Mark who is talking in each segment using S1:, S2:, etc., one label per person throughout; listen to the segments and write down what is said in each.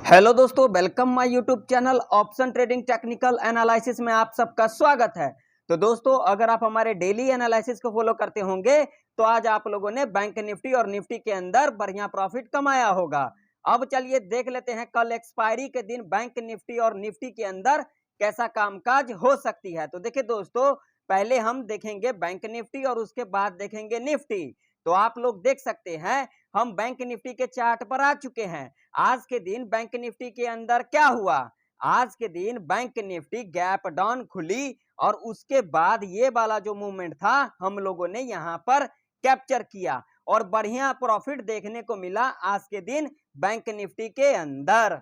S1: Hello दोस्तों, welcome my YouTube channel option trading technical analysis में आप सबका स्वागत है। तो दोस्तों, अगर आप हमारे डेली एनालिसिस को फॉलो करते होंगे तो आज आप लोगों ने बैंक निफ्टी और निफ्टी के अंदर बढ़िया प्रॉफिट कमाया होगा। अब चलिए देख लेते हैं कल एक्सपायरी के दिन बैंक निफ्टी और निफ्टी के अंदर कैसा कामकाज हो सकती है। तो देखिए दोस्तों, पहले हम देखेंगे बैंक निफ्टी और उसके बाद देखेंगे निफ्टी। तो आप लोग देख सकते हैं हम बैंक निफ्टी के चार्ट पर आ चुके हैं। आज के दिन बैंक निफ्टी के अंदर क्या हुआ? आज के दिन बैंक निफ्टी गैप डाउन खुली और उसके बाद ये वाला जो मूवमेंट था हम लोगों ने यहाँ पर कैप्चर किया और बढ़िया प्रॉफिट देखने को मिला आज के दिन बैंक निफ्टी के अंदर।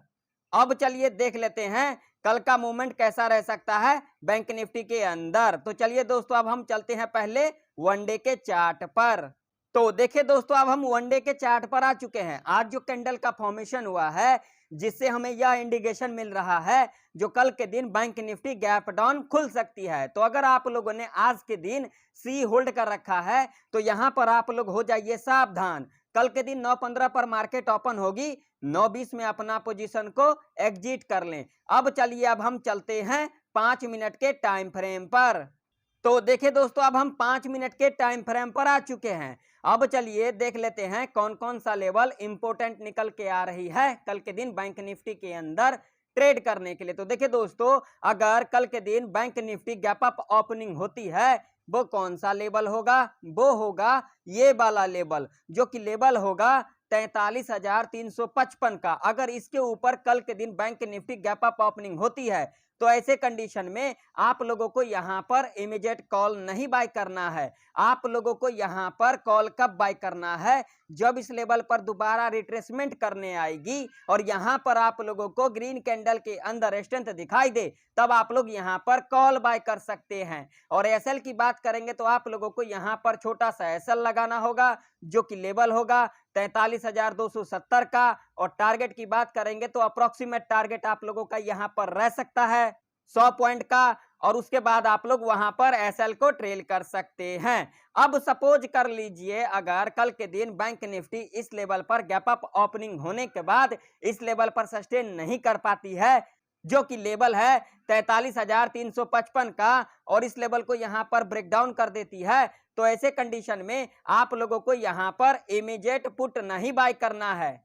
S1: अब चलिए देख लेते हैं कल का मूवमेंट कैसा रह सकता है बैंक निफ्टी के अंदर। तो चलिए दोस्तों, अब हम चलते हैं पहले वनडे के चार्ट पर। तो देखिए दोस्तों, अब हम वनडे के चार्ट पर आ चुके हैं। आज जो कैंडल का फॉर्मेशन हुआ है जिससे हमें यह इंडिकेशन मिल रहा है जो कल के दिन बैंक निफ्टी गैप डाउन खुल सकती है। तो अगर आप लोगों ने आज के दिन सी होल्ड कर रखा है तो यहां पर आप लोग हो जाइए सावधान। कल के दिन 9:15 पर मार्केट ओपन होगी, 9:20 में अपना पोजीशन को एग्जिट कर लें। अब चलिए, अब हम चलते हैं 5 मिनट के टाइम फ्रेम पर। तो देखिए दोस्तों, अब हम 5 मिनट के टाइम फ्रेम पर आ चुके हैं। अब चलिए देख लेते हैं कौन कौन सा लेवल इंपोर्टेंट निकल के आ रही है कल के दिन बैंक निफ्टी के अंदर ट्रेड करने के लिए। तो देखिए दोस्तों, अगर कल के दिन bank Nifty gap up opening होती है वो कौन सा लेवल होगा? वो होगा ये वाला लेवल, जो कि लेवल होगा 43,355 का। अगर इसके ऊपर कल के दिन bank Nifty gap up opening होती है तो ऐसे कंडीशन में आप लोगों को यहां पर इमीडिएट कॉल नहीं बाय करना है। आप लोगों को यहां पर कॉल कब बाय करना है? जब इस लेवल पर दोबारा रिट्रेसमेंट करने आएगी और यहां पर आप लोगों को ग्रीन कैंडल के अंदर स्ट्रेंथ दिखाई दे, तब आप लोग यहां पर कॉल बाय कर सकते हैं। और एसएल की बात करेंगे तो आप लोगों को यहां पर छोटा सा एसएल लगाना होगा जो कि लेवल होगा 43,270 का। और टारगेट की बात करेंगे तो अप्रोक्सीमेट टारगेट आप लोगों का यहां पर रह सकता है 100 पॉइंट का। और उसके बाद आप लोग वहां पर एसएल को ट्रेल कर सकते हैं। अब सपोज कर लीजिए अगर कल के दिन बैंक निफ्टी इस लेवल पर गैप अप ओपनिंग होने के बाद इस लेवल पर सस्टेन नहीं कर पाती है जो कि लेवल है 43,355 का, और इस लेवल को यहां पर ब्रेकडाउन कर देती है, तो ऐसे कंडीशन में आप लोगों को यहां पर इमीडिएट पुट नहीं बाय करना है।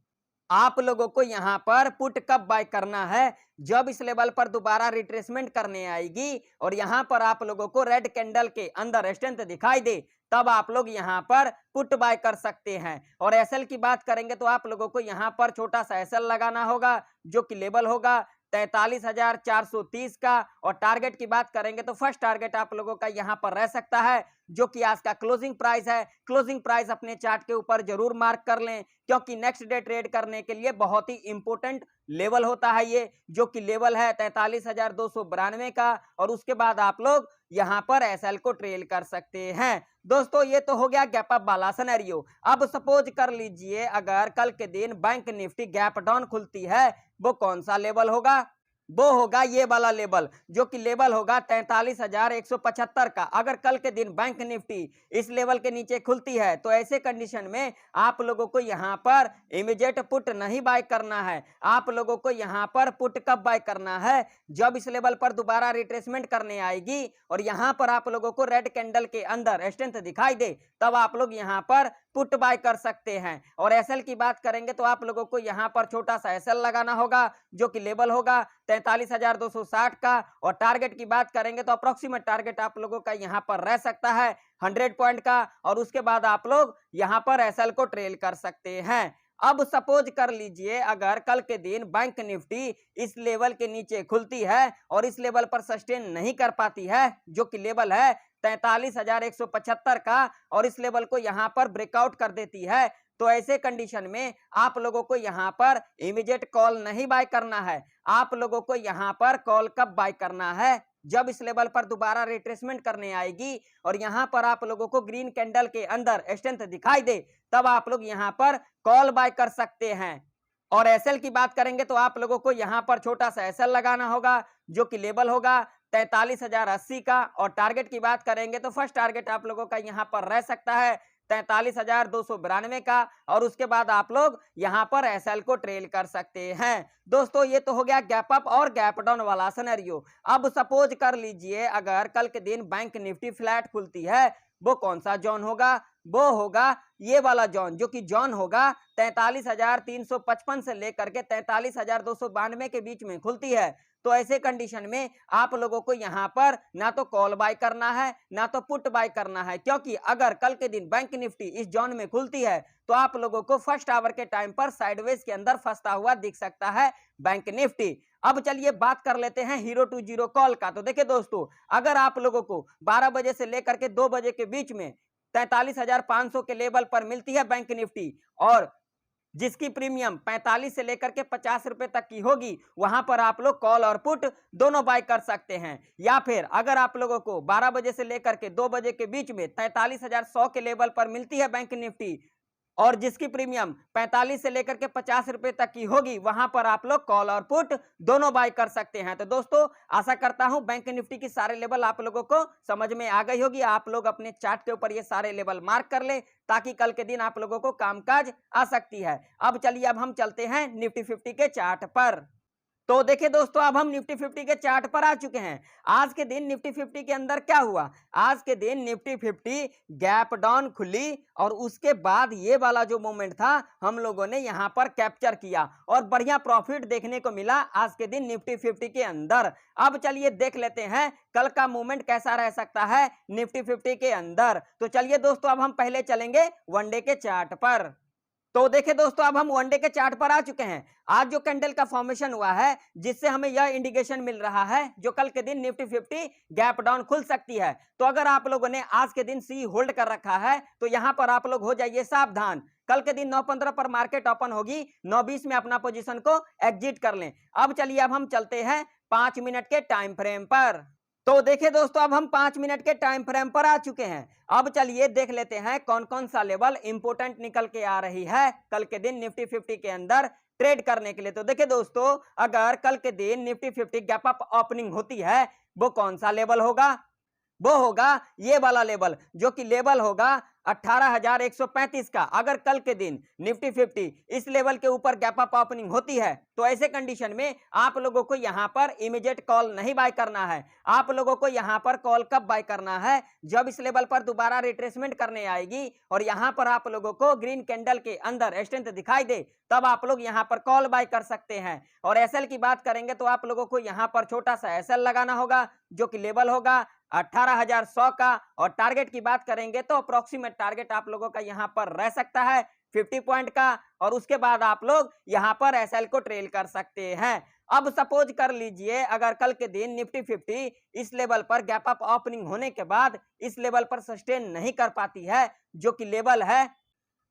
S1: आप लोगों को यहां पर पुट कब बाय करना है? जब इस लेवल पर दोबारा रिट्रेसमेंट करने आएगी और यहां पर आप लोगों को रेड कैंडल के अंदर स्ट्रेंथ दिखाई दे, तब आप लोग यहां पर पुट बाय कर सकते हैं। और एसएल की बात करेंगे तो आप लोगों को यहां पर छोटा सा एसएल लगाना होगा जो कि लेवल होगा 43,430 का। और टारगेट की बात करेंगे तो फर्स्ट टारगेट आप लोगों का यहां पर रह सकता है जो कि आज का क्लोजिंग प्राइस है। क्लोजिंग प्राइस अपने चार्ट के ऊपर जरूर मार्क कर लें क्योंकि नेक्स्ट डे ट्रेड करने के लिए बहुत ही इंपॉर्टेंट लेवल होता है ये, जो कि लेवल है 43,292 का। और उसके बाद आप लोग यहां पर एसएल को ट्रेल कर सकते हैं। दोस्तों, ये तो हो गया गैप अप वाला सिनेरियो। अब सपोज कर लीजिए अगर कल के दिन बैंक निफ्टी गैप डाउन खुलती है, वो कौन सा लेवल होगा? वो होगा ये वाला लेवल जो कि लेवल होगा 43,175 का। अगर कल के दिन बैंक निफ्टी इस लेवल के नीचे खुलती है तो ऐसे कंडीशन में आप लोगों को यहां पर इमीडिएट पुट नहीं बाय करना है। आप लोगों को यहां पर पुट कब बाय करना है? जब इस लेवल पर दोबारा रिट्रेसमेंट करने आएगी और यहां पर आप लोगों को रेड कैंडल के अंदर स्ट्रेंथ दिखाई दे, तब आप लोग यहां पर पुट बाय कर सकते हैं। और एसएल की बात करेंगे तो आप लोगों को यहां पर छोटा सा एसएल लगाना होगा जो कि लेवल होगा 43,260 का। और टारगेट की बात करेंगे तो अप्रोक्सीमेट टारगेट आप लोगों का यहां पर रह सकता है 100 पॉइंट का। और उसके बाद आप लोग यहां पर एसएल को ट्रेल कर सकते हैं। अब सपोज कर लीजिए अगर कल के दिन बैंक निफ्टी इस लेवल के नीचे खुलती है और इस लेवल पर सस्टेन नहीं कर पाती है जो कि लेवल है 43,175 का, और इस लेवल को यहां पर ब्रेकआउट कर देती है, तो ऐसे कंडीशन में आप लोगों को यहां पर इमीडिएट कॉल नहीं बाय करना है। आप लोगों को यहां पर कॉल कब बाय करना है? जब इस लेवल पर दोबारा रिट्रेसमेंट करने आएगी और यहां पर आप लोगों को ग्रीन कैंडल के अंदर स्ट्रेंथ दिखाई दे, तब आप लोग यहां पर कॉल बाय कर सकते हैं। और एसएल की बात करेंगे तो आप लोगों को यहां पर छोटा सा एसएल लगाना होगा जो कि लेवल होगा 43,080 का। और टारगेट की बात करेंगे तो फर्स्ट टारगेट आप लोगों का यहां पर रह सकता है 43,292 का, और उसके बाद आप लोग यहां पर एसएल को ट्रेल कर सकते हैं। दोस्तों ये तो हो गया गैप अप और गैप डाउन वाला सिनेरियो। अब सपोज कर लीजिए अगर कल के दिन बैंक निफ्टी फ्लैट खुलती है, वो कौन सा जोन होगा? वो होगा ये वाला जोन, जो कि जोन होगा 43,355 से लेकर के 43,292 के बीच में खुलती है। तो ऐसे कंडीशन में आप लोगों को यहां पर ना तो कॉल बाय करना है ना तो पुट बाय करना है, क्योंकि अगर कल के दिन बैंक निफ्टी इस जोन में खुलती है तो आप लोगों को फर्स्ट आवर के टाइम पर साइडवेज के अंदर फंसता हुआ दिख सकता है बैंक निफ्टी। अब चलिए बात कर लेते हैं हीरो टू जीरो कॉल का। तो देखिए दोस्तों, अगर आप लोगों को 12 बजे से लेकर के 2 बजे के बीच में 43,500 के लेवल पर मिलती है बैंक निफ्टी, और जिसकी प्रीमियम 45 से लेकर के 50 रुपए तक की होगी, वहां पर आप लोग कॉल और पुट दोनों बाय कर सकते हैं। या फिर अगर आप लोगों को 12 बजे से लेकर के 2 बजे के बीच में 43,100 के लेवल पर मिलती है बैंक निफ्टी, और जिसकी प्रीमियम 45 से लेकर के 50 रुपए तक की होगी, वहां पर आप लोग कॉल और पुट दोनों बाय कर सकते हैं। तो दोस्तों आशा करता हूं बैंक निफ्टी की सारे लेवल आप लोगों को समझ में आ गई होगी। आप लोग अपने चार्ट के ऊपर ये सारे लेवल मार्क कर ले, ताकि कल के दिन आप लोगों को कामकाज आ सकती है। अब चलिए अब हम चलते हैं निफ्टी 50 के चार्ट पर। तो देखिए दोस्तों, अब हम निफ्टी 50 के चार्ट पर आ चुके हैं। आज के दिन निफ्टी 50 के अंदर क्या हुआ? आज के दिन निफ्टी 50 गैप डाउन खुली, और उसके बाद ये वाला जो मोमेंट था हम लोगों ने यहां पर कैप्चर किया और बढ़िया प्रॉफिट देखने को मिला आज के दिन निफ्टी 50 के अंदर। अब चलिए देख लेते हैं कल का मूवमेंट कैसा रह सकता है निफ्टी 50 के अंदर। तो चलिए दोस्तों, अब हम पहले चलेंगे वनडे के चार्ट पर। तो देखिए दोस्तों, अब हम वनडे के चार्ट पर आ चुके हैं। आज जो कैंडल का फॉर्मेशन हुआ है, जिससे हमें यह इंडिकेशन मिल रहा है जो कल के दिन निफ्टी 50 गैप डाउन खुल सकती है। तो अगर आप लोगों ने आज के दिन सी होल्ड कर रखा है तो यहां पर आप लोग हो जाइए सावधान। कल के दिन 9:15 पर मार्केट ओपन होगी, 9:20 में अपना पोजीशन को एग्जिट कर लें। अब चलिए अब हम चलते हैं 5 मिनट के टाइम फ्रेम पर। तो देखिए दोस्तों, अब हम 5 मिनट के टाइम फ्रेम पर आ चुके हैं। अब चलिए देख लेते हैं कौन कौन सा लेवल इंपोर्टेंट निकल के आ रही है कल के दिन निफ्टी 50 के अंदर ट्रेड करने के लिए। तो देखिए दोस्तों, अगर कल के दिन निफ्टी 50 गैप अप ओपनिंग होती है, वो कौन सा लेवल होगा? वो होगा ये वाला लेवल, जो कि लेवल होगा 18,135 का। अगर कल के दिन निफ्टी 50 इस लेवल के ऊपर गैप अप ओपनिंग होती है, तो ऐसे कंडीशन में आप लोगों को यहां पर इमीडिएट कॉल नहीं बाय करना है। आप लोगों को यहां पर कॉल कब बाय करना है? जब इस लेवल पर दोबारा रिट्रेसमेंट करने आएगी और यहां पर आप लोगों को ग्रीन कैंडल के अंदर स्ट्रेंथ दिखाई दे, तब आप लोग यहां पर कॉल बाय कर सकते हैं। और एसएल की बात करेंगे तो आप लोगों को यहां पर छोटा सा एसएल लगाना होगा, जो कि लेवल होगा 18,100 का। और टारगेट की बात करेंगे तो अप्रोक्सीमेट टारगेट आप लोगों का यहां पर रह सकता है 50 पॉइंट का, और उसके बाद आप लोग यहां पर एसएल को ट्रेल कर सकते हैं। अब सपोज कर लीजिए अगर कल के दिन निफ्टी 50 इस लेवल पर गैप अप ओपनिंग होने के बाद इस लेवल पर सस्टेन नहीं कर पाती है, जो कि लेवल है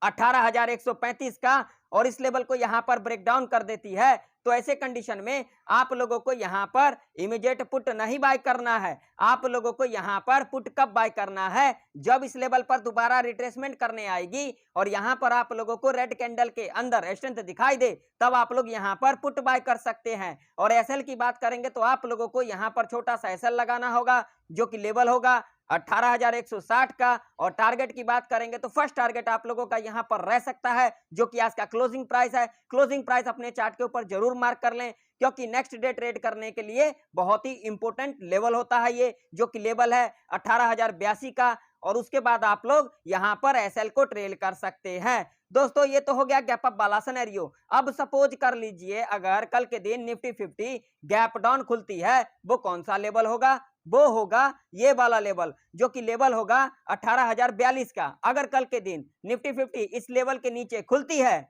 S1: 18,135 का, और इस लेवल को यहां पर ब्रेक डाउन कर देती है, तो ऐसे कंडीशन में आप लोगों को यहां पर इमीडिएट पुट नहीं बाय करना है। आप लोगों को यहां पर पुट कब बाय करना है? जब इस लेवल पर दोबारा रिट्रेसमेंट करने आएगी और यहां पर आप लोगों को रेड कैंडल के अंदर स्ट्रेंथ दिखाई दे, तब आप लोग यहां पर पुट बाय कर सकते हैं। और एसएल की बात करेंगे तो आप लोगों को यहां पर छोटा सा एसएल लगाना होगा, जो कि लेवल होगा 18,160 का। और टारगेट की बात करेंगे तो फर्स्ट टारगेट आप लोगों का यहां पर रह सकता है, जो कि आज का क्लोजिंग प्राइस है। क्लोजिंग प्राइस अपने चार्ट के ऊपर जरूर मार्क कर लें, क्योंकि नेक्स्ट डे ट्रेड करने के लिए बहुत ही इंपॉर्टेंट लेवल होता है ये, जो कि लेवल है 18,082 का। और उसके बाद आप लोग यहां पर एसएल को ट्रेल कर सकते हैं। दोस्तों ये तो हो गया गैप अप वाला सिनेरियो। अब सपोज कर लीजिए अगर कल के दिन निफ्टी 50 गैप डाउन खुलती है, वो कौन सा लेवल होगा? वो होगा ये वाला लेवल, जो कि लेवल होगा 18,042 का। अगर कल के दिन निफ्टी 50 इस लेवल के नीचे खुलती है,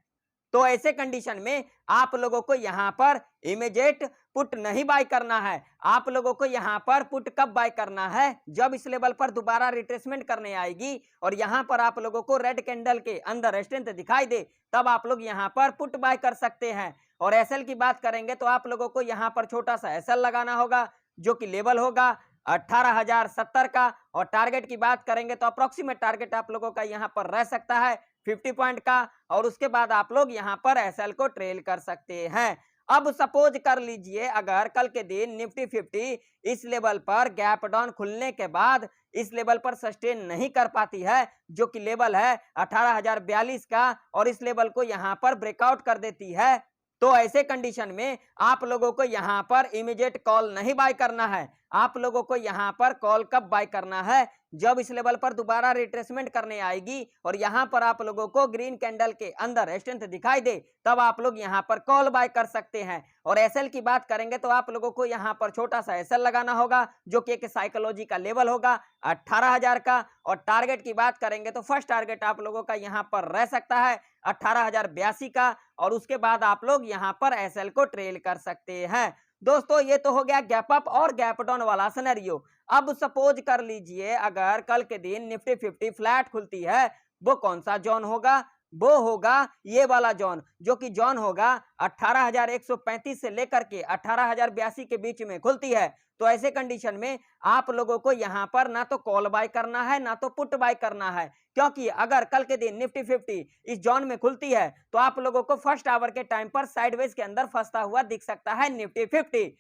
S1: तो ऐसे कंडीशन में आप लोगों को यहां पर इमीडिएट पुट नहीं बाय करना है। आप लोगों को यहां पर पुट कब बाय करना है? जब इस लेवल पर दोबारा रिट्रेसमेंट करने आएगी और यहां पर आप लोगों को रेड कैंडल के अंदर स्ट्रेंथ दिखाई दे, तब आप लोग यहां पर पुट बाय कर सकते हैं। और एसएल की बात करेंगे तो आप लोगों को यहां पर छोटा सा एसएल लगाना होगा, जो कि लेवल होगा 18,070 का। और टारगेट की बात करेंगे तो अप्रोक्सीमेट टारगेट आप लोगों का यहां पर रह सकता है 50 पॉइंट का। और उसके बाद आप लोग यहां पर एसएल को ट्रेल कर सकते हैं। अब सपोज कर लीजिए अगर कल के दिन निफ्टी 50 इस लेवल पर गैप डाउन खुलने के बाद इस लेवल पर सस्टेन नहीं कर पाती है, जो कि लेवल है 18,042 का, और इस लेवल को यहां पर ब्रेकआउट कर देती है, तो ऐसे कंडीशन में आप लोगों को यहां पर इमीडिएट कॉल नहीं बाय करना है। आप लोगों को यहां पर कॉल कब बाय करना है? जब इस लेवल पर दोबारा रिट्रेसमेंट करने आएगी और यहां पर आप लोगों को ग्रीन कैंडल के अंदर स्ट्रेंथ दिखाई दे, तब आप लोग यहां पर कॉल बाय कर सकते हैं। और एसएल की बात करेंगे तो आप लोगों को यहां पर छोटा सा एसएल लगाना होगा, जो कि एक साइकोलॉजी का लेवल होगा 18,000 का। और टारगेट की बात करेंगे तो फर्स्ट टारगेट आप लोगों का यहां पर रह सकता है 18,082 का, और उसके बाद आप लोग यहां पर एसएल को ट्रेल कर सकते हैं। दोस्तों ये तो हो गया गैप अप और गैप डाउन वाला सिनेरियो। अब सपोज कर लीजिए अगर कल के दिन निफ्टी 50 फ्लैट खुलती है, वो कौन सा जोन होगा? वो होगा ये वाला जोन, जो कि जोन होगा 18,135 से लेकर के 18,082 के बीच में खुलती है। तो ऐसे कंडीशन में आप लोगों को यहां पर ना तो कॉल बाय करना है ना तो पुट बाय करना है, क्योंकि अगर कल के दिन निफ्टी 50 इस जोन में खुलती है तो आप लोगों को फर्स्ट आवर के टाइम पर साइडवेज के अंदर फंसता हुआ दिख सकता है निफ्टी 50।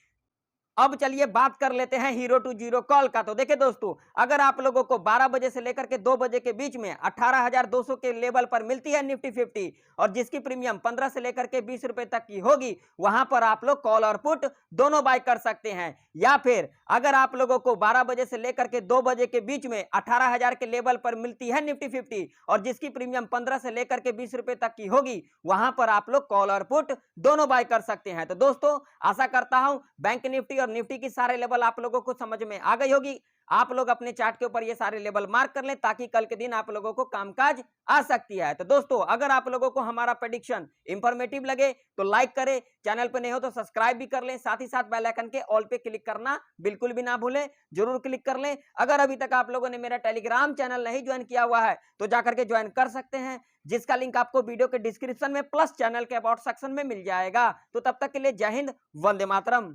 S1: अब चलिए बात कर लेते हैं हीरो टू जीरो कॉल का। तो देखिए दोस्तों, अगर आप लोगों को 12 बजे से लेकर के 2 बजे के बीच में 18,200 के लेवल पर मिलती है निफ्टी 50, और जिसकी प्रीमियम 15 से लेकर के 20 रुपए तक की होगी, वहां पर आप लोग कॉल और पुट दोनों बाय कर सकते हैं। या फिर अगर आप लोगों को 12 बजे से लेकर के 2 बजे के बीच में 18,000 के लेवल पर मिलती है निफ्टी 50, और जिसकी प्रीमियम 15 से लेकर के 20 रुपए तक की होगी, वहां पर आप लोग कॉल और पुट दोनों बाय कर सकते हैं। तो दोस्तों आशा करता हूं बैंक निफ्टी और निफ्टी की सारे लेवल आप लोगों को समझ में आ गई होगी। आप लोग अपने चार्ट के ऊपर ये सारे लेवल मार्क कर लें, ताकि कल के दिन आप लोगों को कामकाज आ सकती है। तो दोस्तों अगर आप लोगों को हमारा प्रेडिक्शन इंफॉर्मेटिव लगे तो लाइक करें, चैनल पर नए हो तो सब्सक्राइब भी कर लें, साथ ही साथ बेल आइकन के ऑल पे क्लिक करना बिल्कुल भी ना भूलें, जरूर क्लिक कर लें। अगर अभी तक आप लोगों ने मेरा टेलीग्राम चैनल नहीं ज्वाइन किया हुआ है तो जाकर के ज्वाइन कर सकते हैं, जिसका लिंक आपको वीडियो के डिस्क्रिप्शन में प्लस चैनल के अबाउट सेक्शन में मिल जाएगा। तो तब तक के लिए जय हिंद, वंदे मातरम।